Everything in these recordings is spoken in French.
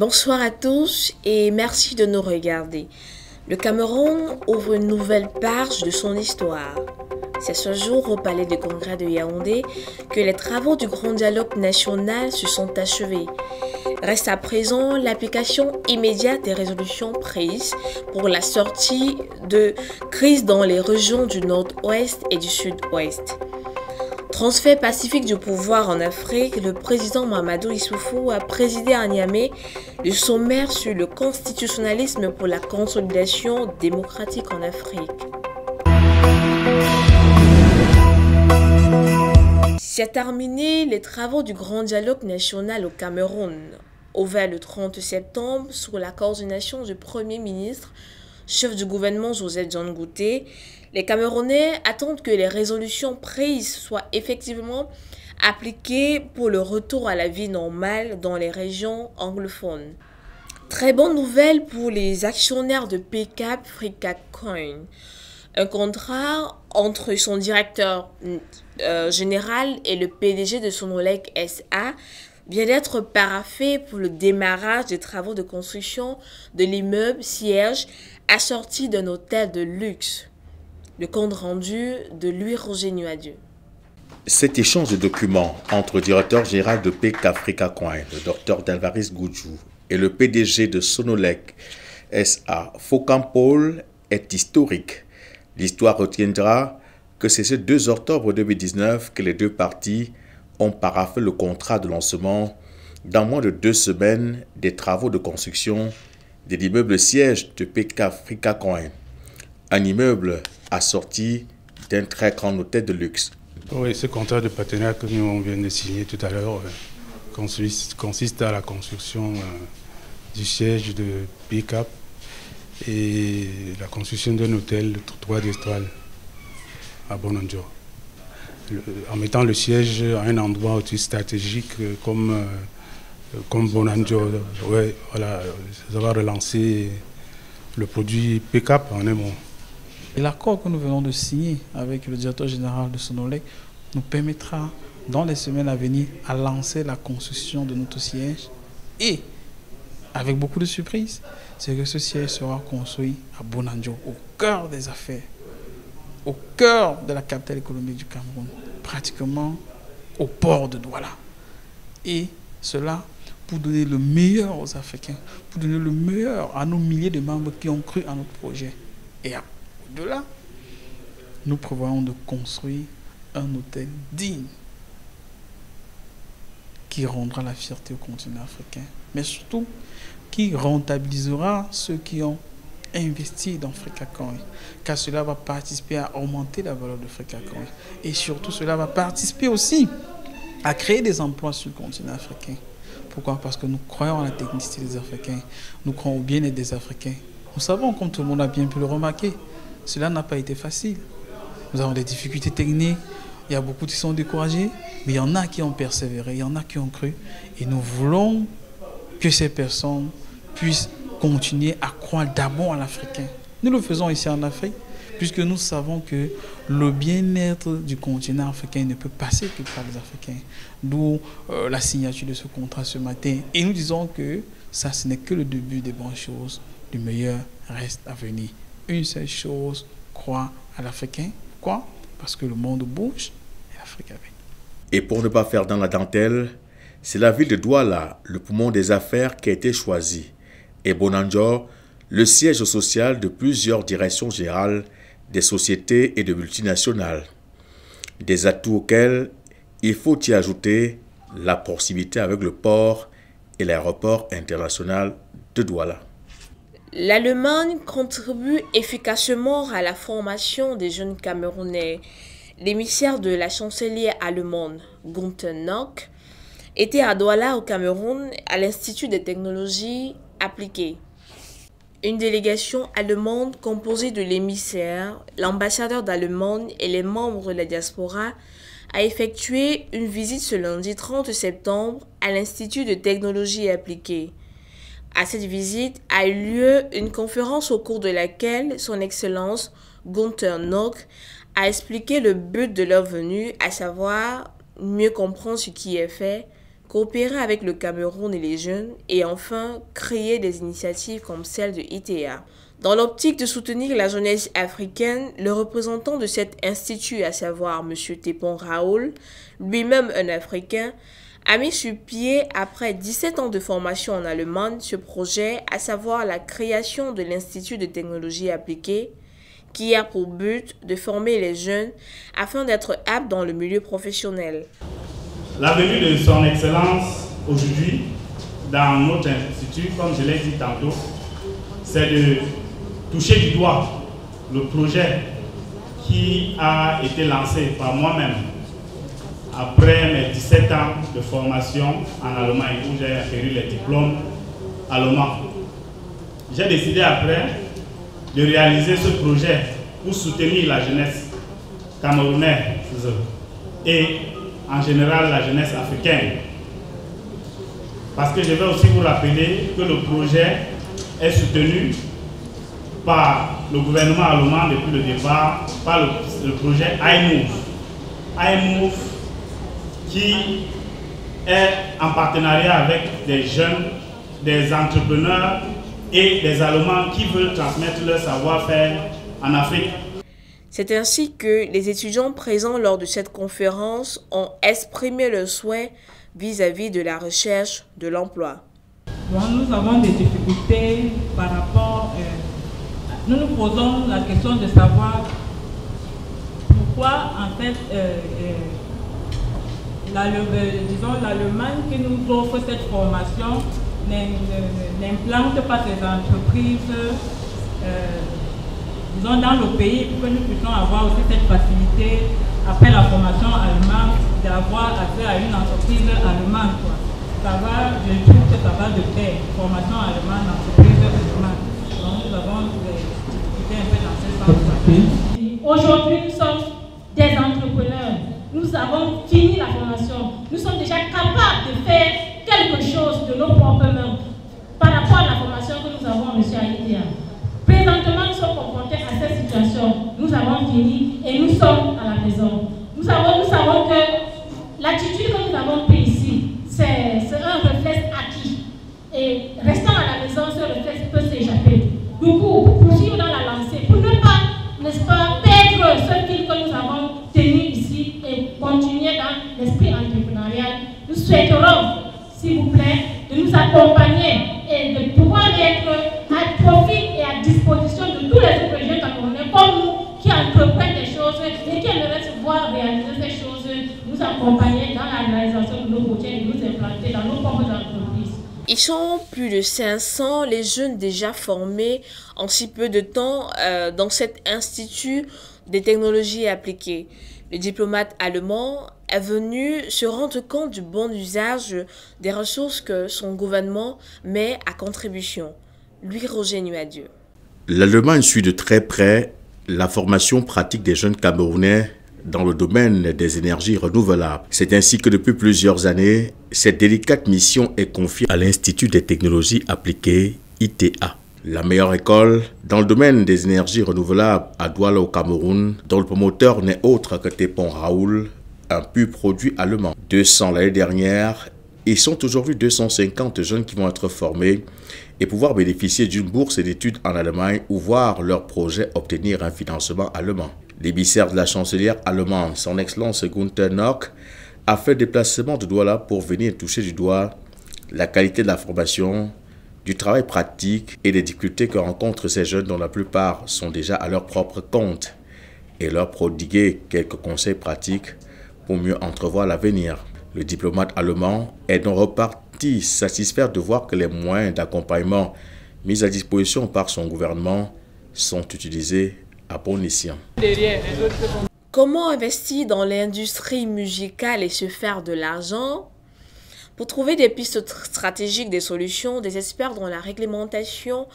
Bonsoir à tous et merci de nous regarder. Le Cameroun ouvre une nouvelle page de son histoire. C'est ce jour au Palais de Congrès de Yaoundé que les travaux du Grand Dialogue national se sont achevés. Reste à présent l'application immédiate des résolutions prises pour la sortie de crise dans les régions du Nord-Ouest et du Sud-Ouest. Transfert pacifique du pouvoir en Afrique, le président Mahamadou Issoufou a présidé à Niamey le sommaire sur le constitutionnalisme pour la consolidation démocratique en Afrique. C'est terminé les travaux du Grand Dialogue national au Cameroun, ouvert le 30 septembre sous la coordination du Premier ministre, chef du gouvernement Joseph John Ngouté. Les Camerounais attendent que les résolutions prises soient effectivement appliquées pour le retour à la vie normale dans les régions anglophones. Très bonne nouvelle pour les actionnaires de PCAP Africacoin. Un contrat entre son directeur général et le PDG de Sonolec SA vient d'être paraphé pour le démarrage des travaux de construction de l'immeuble siège assorti d'un hôtel de luxe. Le compte rendu de Louis-Roger Nuadieu. Cet échange de documents entre le directeur général de PCAP Africacoin, le Dr Dalvaris Goudjou, et le PDG de Sonolec SA, Foucan Paul, est historique. L'histoire retiendra que c'est ce 2 octobre 2019 que les deux parties ont paraphé le contrat de lancement dans moins de 2 semaines des travaux de construction de l'immeuble siège de PCAP Africacoin, un immeuble assorti d'un très grand hôtel de luxe. Oui, ce contrat de partenariat que nous on vient de signer tout à l'heure consiste à la construction du siège de PCAP et la construction d'un hôtel de 3 étoiles à Bonanjo. En mettant le siège à un endroit aussi stratégique comme Bonanjo, ouais, voilà, ça va relancer le produit PCAP en un mot. L'accord que nous venons de signer avec le directeur général de Sonolec nous permettra dans les semaines à venir à lancer la construction de notre siège et avec beaucoup de surprises, c'est que ce siège sera construit à Bonanjo, au cœur des affaires, au cœur de la capitale économique du Cameroun, pratiquement au port de Douala. Et cela pour donner le meilleur aux Africains, pour donner le meilleur à nos milliers de membres qui ont cru à notre projet. Et au-delà, nous prévoyons de construire un hôtel digne qui rendra la fierté au continent africain, mais surtout qui rentabilisera ceux qui ont investi dans Africacoin, car cela va participer à augmenter la valeur de Africacoin. Et surtout, cela va participer aussi à créer des emplois sur le continent africain. Pourquoi? Parce que nous croyons à la technicité des Africains, nous croyons au bien-être des Africains. Nous savons, comme tout le monde a bien pu le remarquer, cela n'a pas été facile. Nous avons des difficultés techniques, il y a beaucoup qui sont découragés, mais il y en a qui ont persévéré, il y en a qui ont cru. Et nous voulons que ces personnes puissent continuer à croire d'abord à l'Africain. Nous le faisons ici en Afrique, puisque nous savons que le bien-être du continent africain ne peut passer que par les Africains. D'où la signature de ce contrat ce matin. Et nous disons que ça, ce n'est que le début des bonnes choses. Du meilleur reste à venir. Une seule chose, croire à l'Africain. Pourquoi? Parce que le monde bouge et l'Afrique avec. Et pour ne pas faire dans la dentelle, c'est la ville de Douala, le poumon des affaires, qui a été choisi. Et Bonanjo, le siège social de plusieurs directions générales des sociétés et de multinationales. Des atouts auxquels il faut y ajouter la proximité avec le port et l'aéroport international de Douala. L'Allemagne contribue efficacement à la formation des jeunes Camerounais. L'émissaire de la chancelière allemande, Günther Nock, était à Douala au Cameroun à l'Institut des technologies appliquées. Une délégation allemande composée de l'émissaire, l'ambassadeur d'Allemagne et les membres de la diaspora a effectué une visite ce lundi 30 septembre à l'Institut de technologie appliquée. À cette visite a eu lieu une conférence au cours de laquelle son Excellence Günther Nock a expliqué le but de leur venue, à savoir mieux comprendre ce qui est fait, coopérer avec le Cameroun et les jeunes et enfin créer des initiatives comme celle de ITA. Dans l'optique de soutenir la jeunesse africaine, le représentant de cet institut, à savoir M. Tépon Raoul, lui-même un Africain, a mis sur pied, après 17 ans de formation en Allemagne, ce projet, à savoir la création de l'Institut de technologie appliquée, qui a pour but de former les jeunes afin d'être aptes dans le milieu professionnel. La venue de son Excellence aujourd'hui dans notre institut, comme je l'ai dit tantôt, c'est de toucher du doigt le projet qui a été lancé par moi-même après mes 17 ans de formation en Allemagne où j'ai acquis les diplômes allemands. J'ai décidé après de réaliser ce projet pour soutenir la jeunesse camerounaise et en général la jeunesse africaine. Parce que je vais aussi vous rappeler que le projet est soutenu par le gouvernement allemand depuis le départ, par le projet iMove. iMove qui est en partenariat avec des jeunes, des entrepreneurs et des Allemands qui veulent transmettre leur savoir-faire en Afrique. C'est ainsi que les étudiants présents lors de cette conférence ont exprimé leur souhait vis-à-vis de la recherche de l'emploi. Nous avons des difficultés par rapport, nous nous posons la question de savoir pourquoi en fait l'Allemagne qui nous offre cette formation n'implante pas ces entreprises disons dans le pays pour que nous puissions avoir aussi cette facilité après la formation allemande d'avoir accès à une entreprise allemande. Je trouve que ça va de pair, formation allemande, entreprise allemande. Donc nous avons des difficultés un peu dans ce sens. Aujourd'hui, nous sommes des entrepreneurs. Nous avons fini la formation. Nous sommes déjà capables de faire quelque chose de nos propres mains par rapport à la formation que nous avons reçue à ITA. Présentement, nous sommes confrontés à cette situation. Nous avons fini et nous sommes à la maison. Nous savons que l'attitude que nous avons prise ici, c'est un réflexe acquis. Et restant à la maison, ce réflexe peut s'échapper. Du coup, pour poursuivre dans la lancée, pour ne pas, n'est-ce pas, perdre ce fil que nous avons tenu ici et continuer dans l'esprit entrepreneurial, nous souhaiterons, s'il vous plaît, de nous accompagner et de pouvoir être à profit et à disposition de tous les autres jeunes camerounais comme nous qui entreprennent des choses et qui aimeraient se voir réaliser ces choses, nous accompagner dans la réalisation de nos projets et nous implanter dans nos propres entreprises. Ils sont plus de 500 les jeunes déjà formés en si peu de temps dans cet institut des technologies appliquées. Le diplomate allemand est venu se rendre compte du bon usage des ressources que son gouvernement met à contribution. Lui, Roger Nuadieu. L'Allemagne suit de très près la formation pratique des jeunes Camerounais dans le domaine des énergies renouvelables. C'est ainsi que depuis plusieurs années, cette délicate mission est confiée à l'Institut des technologies appliquées, ITA. La meilleure école dans le domaine des énergies renouvelables à Douala au Cameroun, dont le promoteur n'est autre que Tépon Raoul, un pur produit allemand. 200 l'année dernière, ils sont aujourd'hui 250 jeunes qui vont être formés et pouvoir bénéficier d'une bourse d'études en Allemagne ou voir leur projet obtenir un financement allemand. L'émissaire de la chancelière allemande, son Excellence Gunther Nock, a fait déplacement de Douala pour venir toucher du doigt la qualité de la formation, du travail pratique et des difficultés que rencontrent ces jeunes dont la plupart sont déjà à leur propre compte et leur prodiguer quelques conseils pratiques pour mieux entrevoir l'avenir. Le diplomate allemand est donc reparti satisfait de voir que les moyens d'accompagnement mis à disposition par son gouvernement sont utilisés à bon escient. Comment investir dans l'industrie musicale et se faire de l'argent? Pour trouver des pistes stratégiques, des solutions, des experts dans la réglementation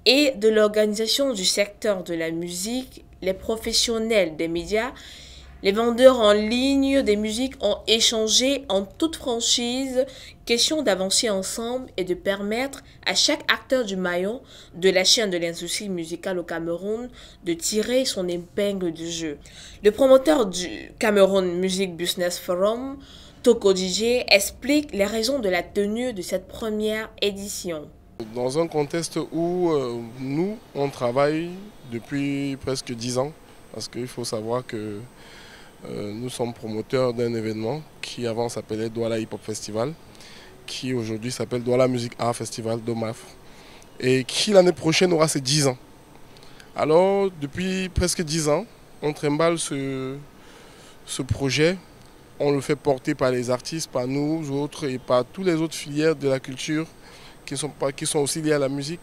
et de l'organisation du secteur de la musique, les professionnels des médias, les vendeurs en ligne des musiques ont échangé en toute franchise, question d'avancer ensemble et de permettre à chaque acteur du maillon de la chaîne de l'industrie musicale au Cameroun de tirer son épingle du jeu. Le promoteur du Cameroun Music Business Forum, Toko DJ explique les raisons de la tenue de cette première édition. Dans un contexte où nous, on travaille depuis presque 10 ans, parce qu'il faut savoir que nous sommes promoteurs d'un événement qui avant s'appelait Douala Hip Hop Festival, qui aujourd'hui s'appelle Douala Music Art Festival, DOMAF, et qui l'année prochaine aura ses 10 ans. Alors, depuis presque 10 ans, on trimballe ce projet. On le fait porter par les artistes, par nous autres et par toutes les autres filières de la culture qui sont aussi liées à la musique.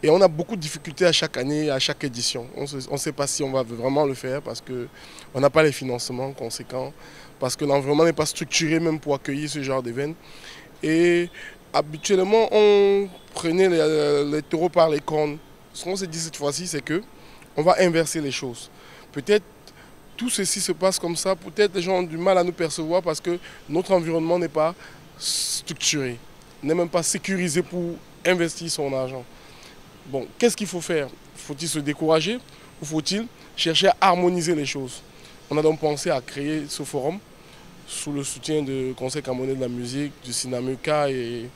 Et on a beaucoup de difficultés à chaque année, à chaque édition. On ne sait pas si on va vraiment le faire parce qu'on n'a pas les financements conséquents, parce que l'environnement n'est pas structuré même pour accueillir ce genre d'événements. Et habituellement, on prenait les taureaux par les cornes. Ce qu'on s'est dit cette fois-ci, c'est qu'on va inverser les choses. Peut-être tout ceci se passe comme ça, peut-être les gens ont du mal à nous percevoir parce que notre environnement n'est pas structuré, n'est même pas sécurisé pour investir son argent. Bon, qu'est-ce qu'il faut faire? Faut-il se décourager ou faut-il chercher à harmoniser les choses? On a donc pensé à créer ce forum sous le soutien du Conseil camerounais de la musique, du Sinamuka et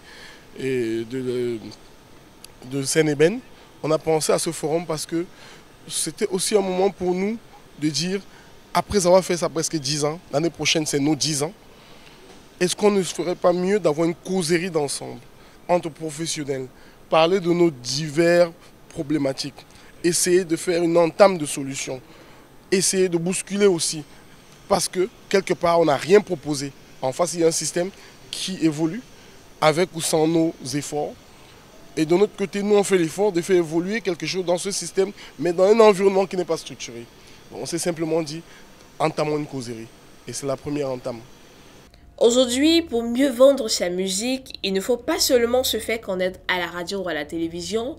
de Seine-et-Ben. On a pensé à ce forum parce que c'était aussi un moment pour nous de dire, après avoir fait ça presque 10 ans, l'année prochaine c'est nos 10 ans, est-ce qu'on ne ferait pas mieux d'avoir une causerie d'ensemble entre professionnels, parler de nos diverses problématiques, essayer de faire une entame de solutions, essayer de bousculer aussi, parce que quelque part on n'a rien proposé. En face il y a un système qui évolue avec ou sans nos efforts. Et de notre côté, nous on fait l'effort de faire évoluer quelque chose dans ce système, mais dans un environnement qui n'est pas structuré. Donc, on s'est simplement dit, entamons une causerie. Et c'est la première entame. Aujourd'hui, pour mieux vendre sa musique, il ne faut pas seulement se faire connaître à la radio ou à la télévision,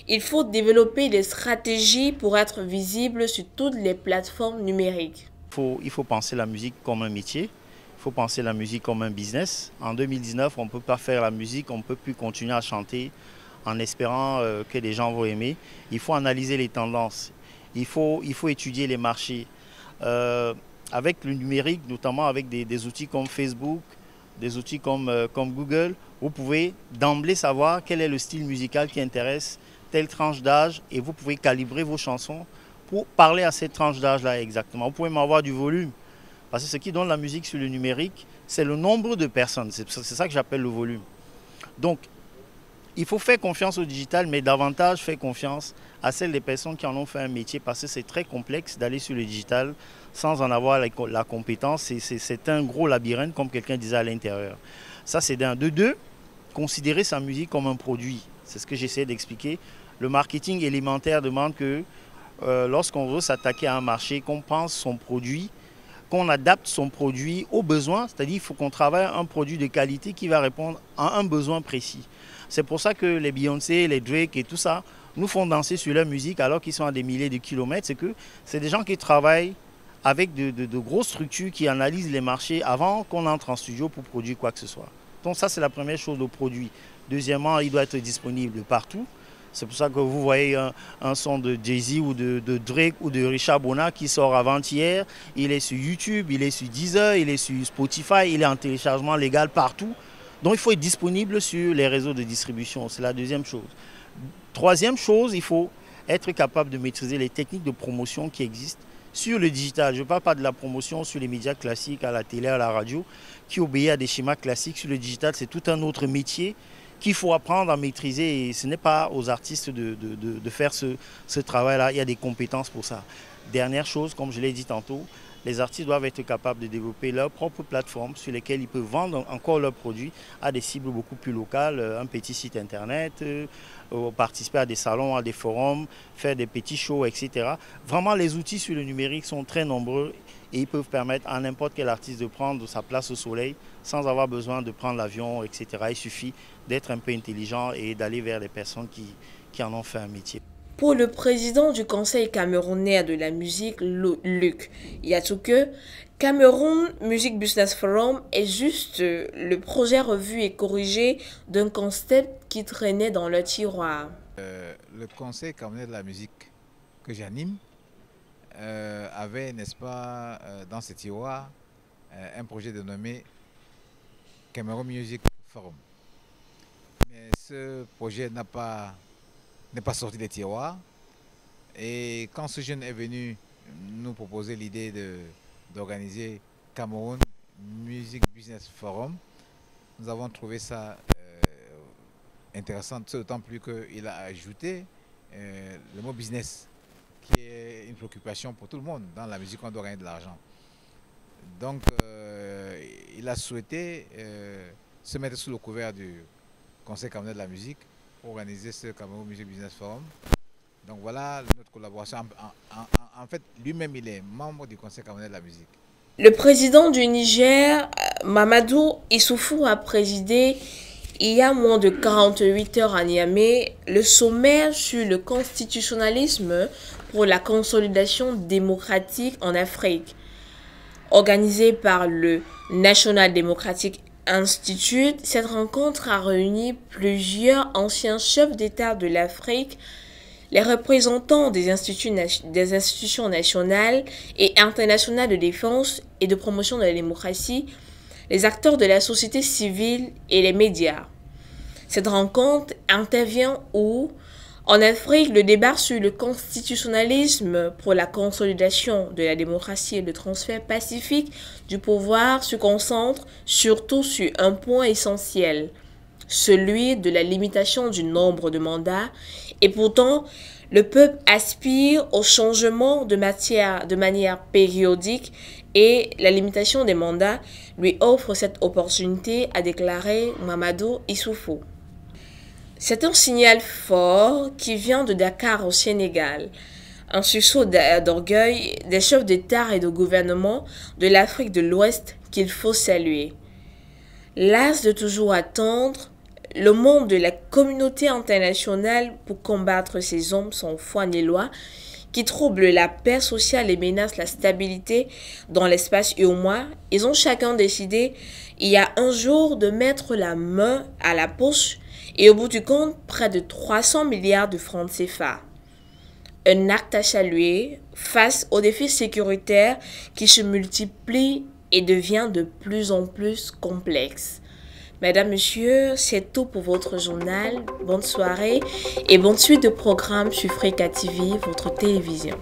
il faut développer des stratégies pour être visible sur toutes les plateformes numériques. Il faut penser la musique comme un métier, il faut penser la musique comme un business. En 2019, on ne peut pas faire la musique, on ne peut plus continuer à chanter en espérant que les gens vont aimer. Il faut analyser les tendances, il faut étudier les marchés. Avec le numérique, notamment avec des outils comme Facebook, des outils comme Google, vous pouvez d'emblée savoir quel est le style musical qui intéresse telle tranche d'âge et vous pouvez calibrer vos chansons pour parler à cette tranche d'âge-là exactement. Vous pouvez m'avoir du volume, parce que ce qui donne la musique sur le numérique, c'est le nombre de personnes. C'est ça que j'appelle le volume. Donc, il faut faire confiance au digital, mais davantage faire confiance à celles des personnes qui en ont fait un métier, parce que c'est très complexe d'aller sur le digital sans en avoir la compétence. C'est un gros labyrinthe, comme quelqu'un disait à l'intérieur. Ça, c'est d'un. De deux, considérer sa musique comme un produit. C'est ce que j'essaie d'expliquer. Le marketing élémentaire demande que lorsqu'on veut s'attaquer à un marché, qu'on pense son produit, qu'on adapte son produit aux besoins, c'est-à-dire qu'il faut qu'on travaille un produit de qualité qui va répondre à un besoin précis. C'est pour ça que les Beyoncé, les Drake et tout ça nous font danser sur leur musique alors qu'ils sont à des milliers de kilomètres. C'est que c'est des gens qui travaillent avec de grosses structures qui analysent les marchés avant qu'on entre en studio pour produire quoi que ce soit. Donc ça, c'est la première chose, le produit. Deuxièmement, il doit être disponible partout. C'est pour ça que vous voyez un son de Jay-Z ou de Drake ou de Richard Bona qui sort avant-hier. Il est sur YouTube, il est sur Deezer, il est sur Spotify, il est en téléchargement légal partout. Donc il faut être disponible sur les réseaux de distribution. C'est la deuxième chose. Troisième chose, il faut être capable de maîtriser les techniques de promotion qui existent sur le digital. Je ne parle pas de la promotion sur les médias classiques, à la télé, à la radio, qui obéit à des schémas classiques. Sur le digital, c'est tout un autre métier qu'il faut apprendre à maîtriser. Et ce n'est pas aux artistes de faire ce travail-là. Il y a des compétences pour ça. Dernière chose, comme je l'ai dit tantôt, les artistes doivent être capables de développer leur propre plateforme sur lesquelles ils peuvent vendre encore leurs produits à des cibles beaucoup plus locales, un petit site internet, participer à des salons, à des forums, faire des petits shows, etc. Vraiment, les outils sur le numérique sont très nombreux et ils peuvent permettre à n'importe quel artiste de prendre sa place au soleil sans avoir besoin de prendre l'avion, etc. Il suffit d'être un peu intelligent et d'aller vers les personnes qui en ont fait un métier. Pour le président du Conseil camerounais de la musique, Luc Yatouke, Cameroun Music Business Forum est juste le projet revu et corrigé d'un concept qui traînait dans le tiroir. Le Conseil camerounais de la musique que j'anime avait, n'est-ce pas, dans ce tiroir, un projet dénommé Cameroon Music Forum. Mais ce projet n'est pas sorti des tiroirs. Et quand ce jeune est venu nous proposer l'idée d'organiser Cameroun Music Business Forum, nous avons trouvé ça intéressant, d'autant plus qu'il a ajouté le mot business, qui est une préoccupation pour tout le monde. Dans la musique, on doit gagner de l'argent. Donc, il a souhaité se mettre sous le couvert du Conseil camerounais de la musique pour organiser ce Cameroun Music Business Forum. Donc voilà notre collaboration. En fait, lui-même, il est membre du Conseil camerounais de la musique. Le président du Niger, Mamadou Issoufou, a présidé il y a moins de 48 heures à Niamey le sommet sur le constitutionnalisme pour la consolidation démocratique en Afrique. Organisé par le National Democratic Institute, cette rencontre a réuni plusieurs anciens chefs d'État de l'Afrique, les représentants des institutions nationales et internationales de défense et de promotion de la démocratie, les acteurs de la société civile et les médias. Cette rencontre intervient où, en Afrique, le débat sur le constitutionnalisme pour la consolidation de la démocratie et le transfert pacifique du pouvoir se concentre surtout sur un point essentiel, celui de la limitation du nombre de mandats, et pourtant, le peuple aspire au changement de manière périodique et la limitation des mandats lui offre cette opportunité, a déclaré Mamadou Issoufou. C'est un signal fort qui vient de Dakar au Sénégal, un sursaut d'orgueil des chefs d'État et de gouvernement de l'Afrique de l'Ouest qu'il faut saluer. Las de toujours attendre, le monde de la communauté internationale pour combattre ces hommes sans foi ni loi qui troublent la paix sociale et menacent la stabilité dans l'espace humain, ils ont chacun décidé il y a un jour de mettre la main à la poche et au bout du compte près de 300 milliards de francs CFA. Un acte à saluer face aux défis sécuritaires qui se multiplient et devient de plus en plus complexe. Mesdames, Messieurs, c'est tout pour votre journal. Bonne soirée et bonne suite de programmes sur Africa TV, votre télévision.